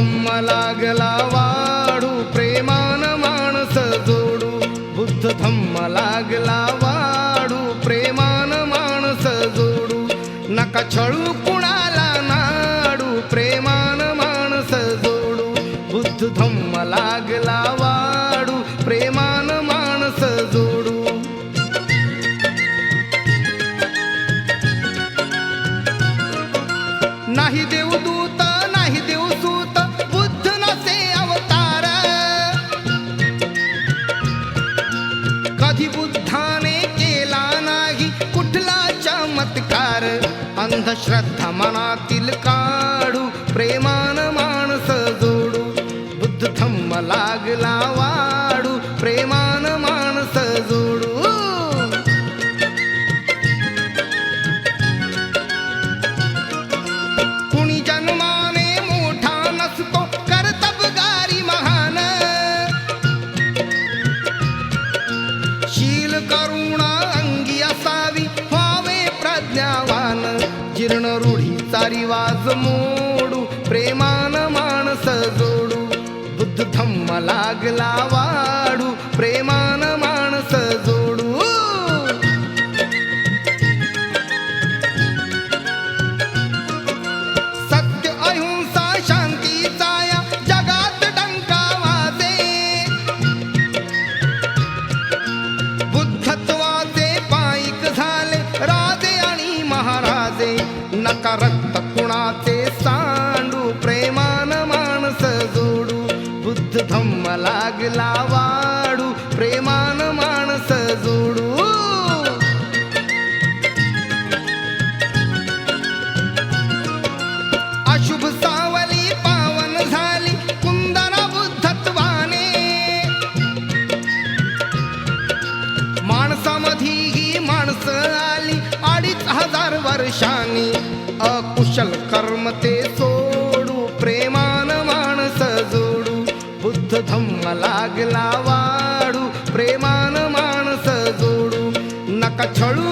धम्म लागला वाढू प्रेमान माणस जोडू बुद्ध धम्म लागला वाढू प्रेमान माणस जोडू नका छळू कुणाला नाडू प्रेमान माणस जोडू बुद्ध धम्म लागला वाढू प्रेमान माणस जोडू नाही देवदूत नाही देवसूत बुद्ध नसे अवतार कधी बुद्धाने केला नाही कुठला चमत्कार अंधश्रद्धा मनातील काढू प्रेमान माणस जोडू बुद्ध धम्म लागला वाढू प्रेमान माणस जोडू कुणी जन्माने मोठा नसतो कर्तबगारी महान शील करुणा अंगी असावी व्हावे प्रज्ञावान जीर्ण रूढीचा रिवाज मोडू प्रेमान माणस जोडू बुद्ध धम्म लागला वाढू प्रेमान माणस जोडू सत्य अहिंसा शांतीचा या जगात डंका वाजे बुद्धत्वाचे पाईक झाले राजे आणि महाराजे नका रक्त कुणाचे सांडू प्रेमान माणस जोडू बुद्ध धम्म लागला वाढू प्रेमान माणस जोडू अशुभ सावली पावन झाली कुंदना बुद्धत्वाने माणसामधी ही माणसं आली 2500 वर्षांनी अकुशल कर्म ते सोडू प्रेमान माणस जोडू बुद्ध धम्म लागला वाढू प्रेमान माणस जोडू नका छळू